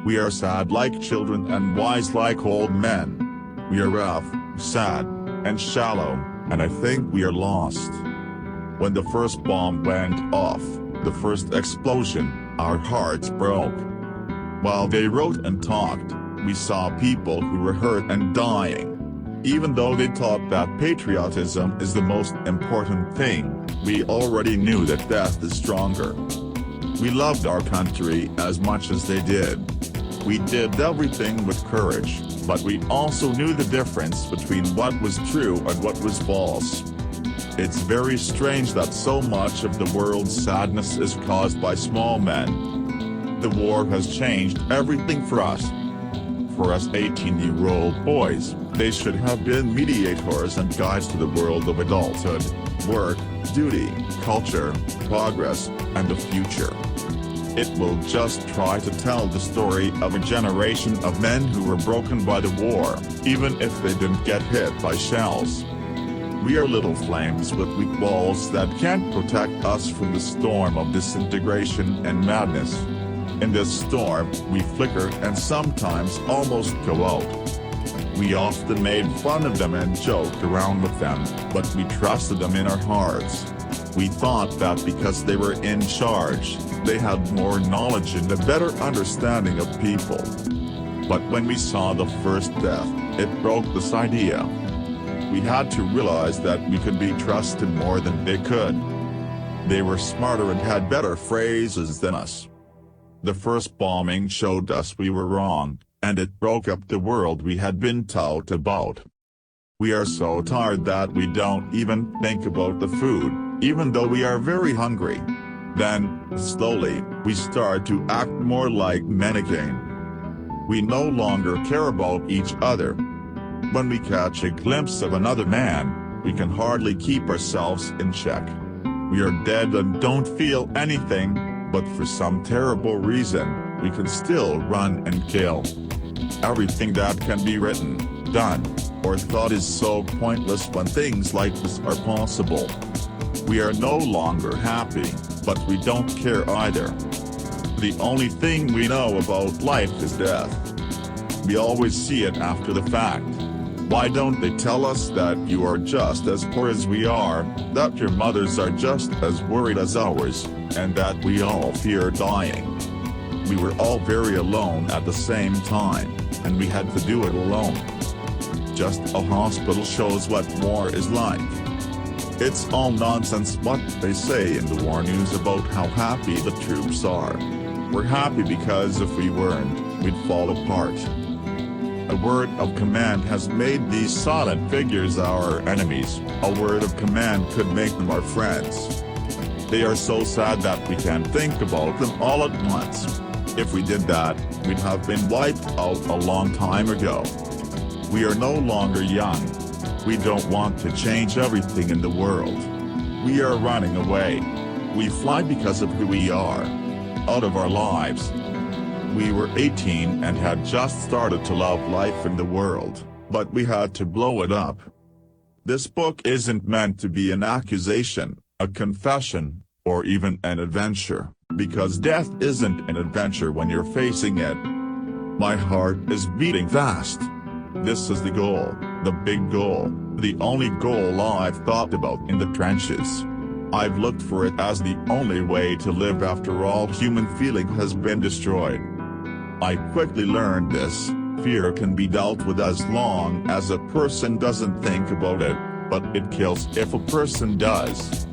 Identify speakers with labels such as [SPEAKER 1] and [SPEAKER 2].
[SPEAKER 1] We are sad like children and wise like old men. We are rough, sad, and shallow, and I think we are lost. When the first bomb went off, the first explosion, our hearts broke. While they wrote and talked, we saw people who were hurt and dying. Even though they taught that patriotism is the most important thing, we already knew that death is stronger. We loved our country as much as they did. We did everything with courage, but we also knew the difference between what was true and what was false. It's very strange that so much of the world's sadness is caused by small men. The war has changed everything for us. For us 18-year-old boys, they should have been mediators and guides to the world of adulthood, work, duty, culture, progress, and the future. It will just try to tell the story of a generation of men who were broken by the war, even if they didn't get hit by shells. We are little flames with weak walls that can't protect us from the storm of disintegration and madness. In this storm, we flicker and sometimes almost go out. We often made fun of them and joked around with them, but we trusted them in our hearts. We thought that because they were in charge, they had more knowledge and a better understanding of people. But when we saw the first death, it broke this idea. We had to realize that we could be trusted more than they could. They were smarter and had better phrases than us. The first bombing showed us we were wrong, and it broke up the world we had been taught about. We are so tired that we don't even think about the food, even though we are very hungry. Then, slowly, we start to act more like men again. We no longer care about each other. When we catch a glimpse of another man, we can hardly keep ourselves in check. We are dead and don't feel anything, but for some terrible reason, we can still run and kill. Everything that can be written, done, or thought is so pointless when things like this are possible. We are no longer happy, but we don't care either. The only thing we know about life is death. We always see it after the fact. Why don't they tell us that you are just as poor as we are, that your mothers are just as worried as ours, and that we all fear dying? We were all very alone at the same time, and we had to do it alone. Just a hospital shows what war is like. It's all nonsense what they say in the war news about how happy the troops are. We're happy because if we weren't, we'd fall apart. A word of command has made these silent figures our enemies. A word of command could make them our friends. They are so sad that we can't think about them all at once. If we did that, we'd have been wiped out a long time ago. We are no longer young. We don't want to change everything in the world. We are running away. We fly because of who we are. Out of our lives. We were 18 and had just started to love life in the world, but we had to blow it up. This book isn't meant to be an accusation, a confession, or even an adventure, because death isn't an adventure when you're facing it. My heart is beating fast. This is the goal, the big goal, the only goal I've thought about in the trenches. I've looked for it as the only way to live after all human feeling has been destroyed. I quickly learned this: fear can be dealt with as long as a person doesn't think about it, but it kills if a person does.